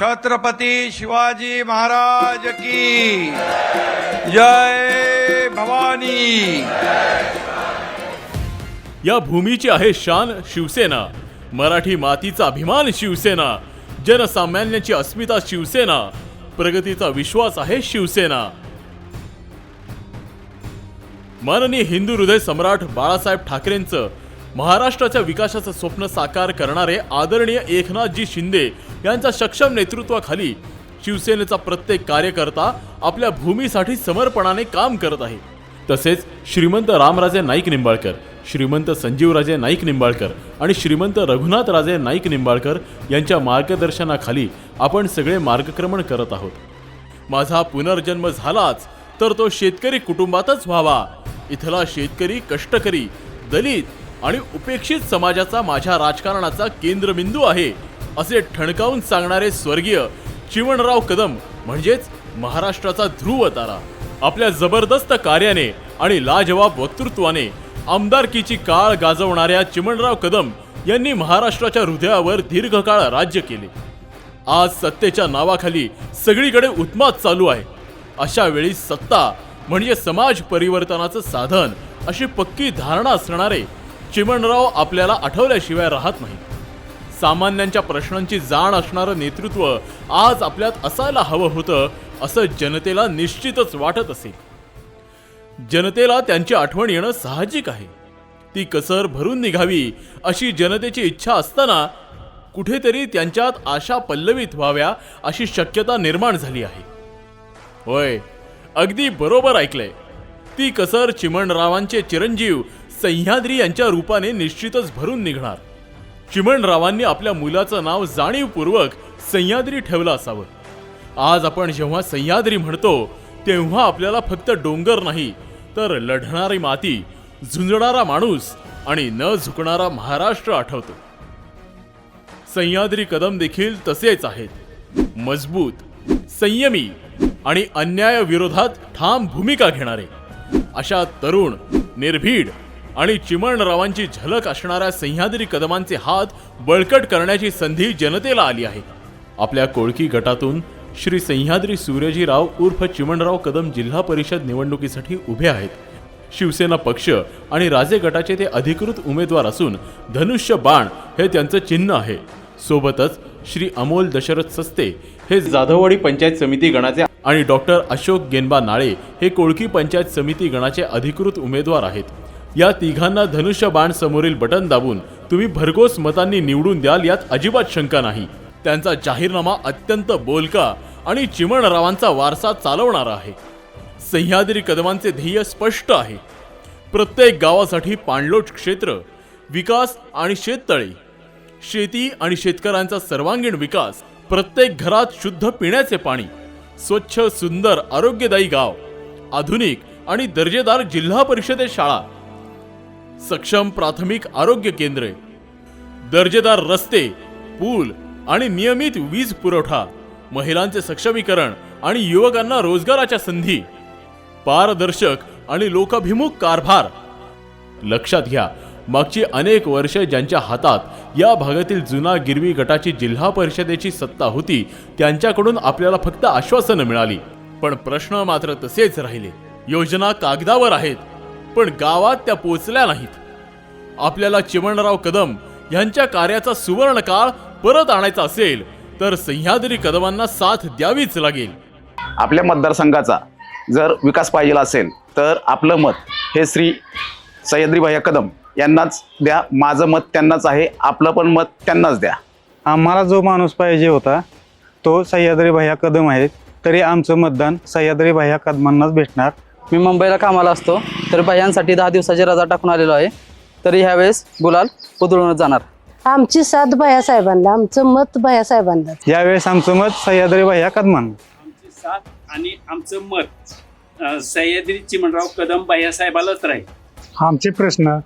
छत्रपती शिवाजी महाराज की जय भवानी। या भूमीची आहे शान शिवसेना, मराठी मातीचा अभिमान शिवसेना, जनसामान्यांची अस्मिता शिवसेना, प्रगतीचा विश्वास आहे शिवसेना। माननीय हिंदू हृदय सम्राट बाळासाहेब ठाकरेंचं महाराष्ट्राच्या विकासाचं स्वप्न साकार करणारे आदरणीय एकनाथजी शिंदे यांच्या सक्षम नेतृत्वाखाली शिवसेनेचा प्रत्येक कार्यकर्ता आपल्या भूमीसाठी समर्पणाने काम करत आहे। तसेच श्रीमंत रामराजे नाईक निंबाळकर, श्रीमंत संजीवराजे नाईक निंबाळकर आणि श्रीमंत रघुनाथराजे नाईक निंबाळकर यांच्या मार्गदर्शनाखाली आपण सगळे मार्गक्रमण करत आहोत। माझा पुनर्जन्म झालाच तर तो शेतकरी कुटुंबातच व्हावा। इथला शेतकरी, कष्टकरी, दलित आणि उपेक्षित समाजाचा माझ्या राजकारणाचा केंद्रबिंदू आहे असे ठणकावून सांगणारे स्वर्गीय चिमणराव कदम म्हणजेच महाराष्ट्राचा ध्रुव तारा। आपल्या जबरदस्त कार्याने आणि लाजवाब वक्तृत्वाने आमदारकीची काळ गाजवणाऱ्या चिमणराव कदम यांनी महाराष्ट्राच्या हृदयावर दीर्घकाळ राज्य केले। आज सत्तेच्या नावाखाली सगळीकडे उत्माद चालू आहे। अशा वेळी सत्ता म्हणजे समाज परिवर्तनाचं साधन अशी पक्की धारणा असणारे चिमणराव आपल्याला आठवल्याशिवाय राहत नाही। सामान्यांच्या प्रश्नांची जाण असणारं नेतृत्व आज आपल्यात असायला हवं होतं असं जनतेला निश्चितच वाटत असेल। जनतेला त्यांची आठवण येणं साहजिक आहे। ती कसर भरून निघावी अशी जनतेची इच्छा असताना कुठेतरी त्यांच्यात आशा पल्लवित व्हाव्या अशी शक्यता निर्माण झाली आहे। होय, अगदी बरोबर ऐकलंय। ती कसर चिमणरावांचे चिरंजीव सह्याद्री यांच्या रूपाने निश्चितच भरून निघणार। चिमणरावांनी आपल्या मुलाचं नाव जाणीवपूर्वक सह्याद्री ठेवलं असावं। आज आपण जेव्हा सह्याद्री म्हणतो तेव्हा आपल्याला फक्त डोंगर नाही तर लढणारी माती, झुंजणारा माणूस आणि न झुकणारा महाराष्ट्र आठवतो। सह्याद्री कदम देखील तसेच आहेत, मजबूत, संयमी आणि अन्याय विरोधात ठाम भूमिका घेणारे। अशा तरुण, निर्भीड आणि चिमणरावांची झलक असणाऱ्या सह्याद्री कदमांचे हात बळकट करण्याची संधी जनतेला आली आहे। आपल्या कोळकी गटातून श्री सह्याद्री सूर्यजीराव उर्फ चिमणराव कदम जिल्हा परिषद निवडणुकीसाठी उभे आहेत। शिवसेना पक्ष आणि राजे गटाचे ते अधिकृत उमेदवार असून धनुष्य बाण हे त्यांचं चिन्ह आहे। सोबतच श्री अमोल दशरथ सस्ते हे जाधववाडी पंचायत समिती गणाचे आणि डॉक्टर अशोक गेनबा नाळे हे कोळकी पंचायत समिती गणाचे अधिकृत उमेदवार आहेत। या तिघांना धनुष्य बाण समोरील बटन दाबून तुम्ही भरघोस मतांनी निवडून द्याल यात अजिबात शंका नाही। त्यांचा जाहीरनामा अत्यंत बोलका आणि चिमणरावांचा वारसा चालवणारा आहे। सह्याद्री कदमांचे ध्येय स्पष्ट आहे, प्रत्येक गावासाठी पाणलोट क्षेत्र, विकास आणि शेततळे, शेती आणि शेतकऱ्यांचा सर्वांगीण विकास, प्रत्येक घरात शुद्ध पिण्याचे पाणी, स्वच्छ सुंदर आरोग्यदायी गाव, आधुनिक आणि दर्जेदार जिल्हा परिषद शाळा, सक्षम प्राथमिक आरोग्य केंद्रे, दर्जेदार रस्ते, पूल आणि नियमित वीज पुरवठा, महिलांचे सक्षमीकरण आणि युवकांना रोजगाराच्या संधी, पारदर्शक आणि लोकाभिमुख कारभार। लक्षात घ्या, मागची अनेक वर्ष ज्यांच्या हातात या भागातील जुना गिरवी गटाची जिल्हा परिषदेची सत्ता होती त्यांच्याकडून आपल्याला फक्त आश्वासनं मिळाली, पण प्रश्न मात्र तसेच राहिले। योजना कागदावर आहेत पण गावात त्या पोचल्या नाहीत। आपल्याला चिमणराव कदम यांच्या कार्याचा सुवर्ण काळ परत आणायचा असेल तर सह्याद्री कदमांना साथ द्यावीच लागेल। आपल्या मतदारसंघाचा जर विकास पाहिजे असेल तर आपलं मत हे श्री सह्याद्री भैया कदम यांनाच द्या। माझं मत त्यांनाच आहे, आपलं पण मत त्यांनाच द्या। आम्हाला जो माणूस पाहिजे होता तो सह्याद्री भैया कदम आहेत, तरी आमचं मतदान सह्याद्री भैया कदमांनाच भेटणार। मी मुंबईला कामाला असतो तर भैयांसाठी 10 दिवसाची रजा टाकून आलेलो आहे, तरी ह्यावेळेस गुलाल उधळूनच जाणार। आमची साथ भैयासाहेबांना, आमचं मत भैयासाहेबांना। यावेळेस आमचं मत सह्याद्री भैया कदमांना। आमची साथ आणि आमचं मत सह्याद्री चिमणराव कदम भैयासाहेबालाच राहील। आमचे प्रश्न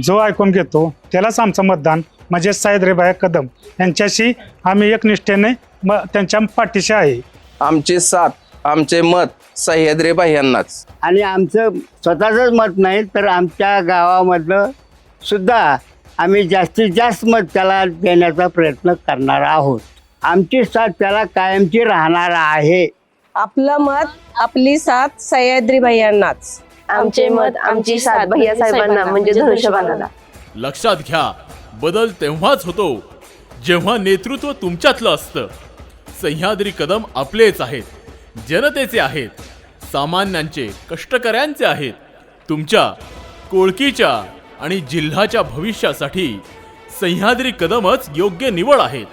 जो ऐकून घेतो त्यालाच आमचं मतदान म्हणजे सह्याद्री भैया कदम यांच्याशी आम्ही एकनिष्ठेने त्यांच्या पाठीशी आहे। आमची साथ, आमचे मत सह्याद्री भैयांनाच। आणि आमचं स्वतःचंच मत नाही तर आमच्या गावामधलं सुद्धा आम्ही जास्तीत जास्त मत त्याला देण्याचा प्रयत्न करणार आहोत। आमची साथ त्याला कायमची राहणार आहे. आपलं मत आपली साथ सह्याद्री भैयांनाच. आमचे मत आमची साथ भैयासाहेबांना म्हणजे धनुष्यबाणाला. लक्षात घ्या, बदल तेव्हाच होतो जेव्हा नेतृत्व तुमच्यातलं असतं. सह्याद्री कदम आपलेच आहेत, जनतेचे आहेत, सामान्यांचे, कष्टकऱ्यांचे आहेत. तुमच्या, कोळकीच्या आणि जिल्ह्याच्या भविष्यासाठी सह्याद्री कदमच योग्य निवड आहेत.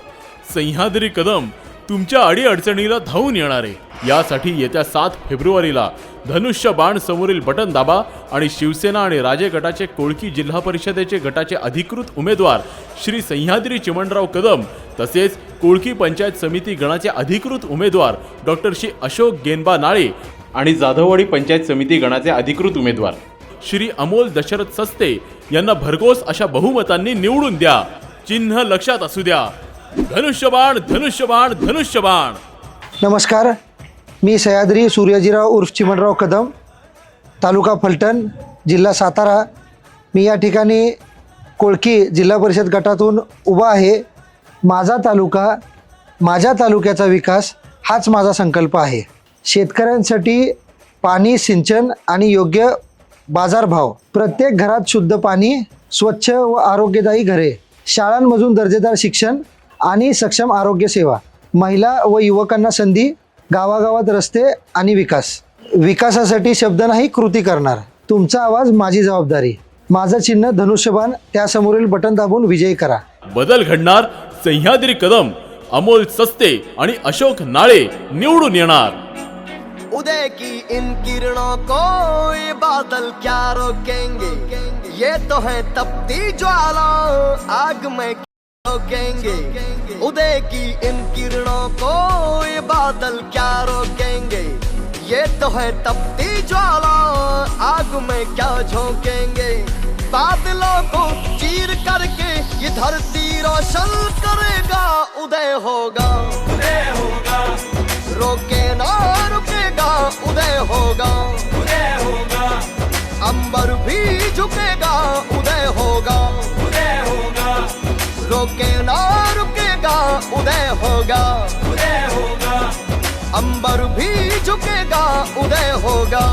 सह्याद्री कदम तुमच्या अडीअडचणीला धावून येणारे. यासाठी येत्या 7 फेब्रुवारीला धनुष्यबाण समोरील बटन दाबा आणि शिवसेना आणि राजे गटाचे कोळकी जिल्हा परिषदेचे गटाचे अधिकृत उमेदवार श्री सह्याद्री चिमणराव कदम तसेच कोळकी पंचायत समिती गणाचे अधिकृत उमेदवार डॉक्टर श्री अशोक गेनबा नाळे आणि जाधववाडी पंचायत समिती गणाचे अधिकृत उमेदवार श्री अमोल दशरथ सस्ते यांना भरघोस अशा बहुमतांनी निवडून द्या. चिन्ह लक्षात असू द्या. धनुष्यबाण, धनुष्यबाण, धनुष्यबाण. नमस्कार, मी सह्याद्री सूर्याजीराव उर्फ चिमणराव कदम, तालुका फलटण, जिल्हा सातारा. मी या ठिकाणी कोळकी जिल्हा परिषद गटातून उभा आहे. माझा तालुका, माझ्या तालुक्याचा विकास हाच माझा संकल्प आहे. शेतकऱ्यांसाठी पाणी, सिंचन आणि योग्य बाजारभाव, प्रत्येक घरात शुद्ध पाणी, स्वच्छ व आरोग्यदायी घरे, शाळांमधून दर्जेदार शिक्षण आणि सक्षम आरोग्य सेवा, महिला व युवकांना संधी, गावागावात रस्ते आणि विकास. विकासासाठी शब्द नाही, कृती करणार. तुमचा आवाज माझी जबाबदारी. माझं चिन्ह धनुष्यबाण, त्यासमोरील बटन दाबून विजयी करा. बदल घडणार. सह्याद्री कदम, अमोल सस्ते आणि अशोक नाळे निवडून येणार. उदय की इन किरणों को ये बादल क्या रोकेंगे, ये तो है तपती ज्वाला, आग में रोकेंगे. उदय की इन किरणों को ये बादल क्या रोकेंगे, ये तो है तपती ज्वाला, आग में क्या झोंकेंगे. बादलों को चीर करके ये धरती रोशन करेगा. उदय होगा, उदय होगा, रोके ना रुकेगा. उदय होगा, उदय होगा, अंबर भी झुकेगा. उदय होगा, उदय होगा, रोके ना रुकेगा. उदय होगा, उदय होगा, अंबर भी झुकेगा. उदय होगा.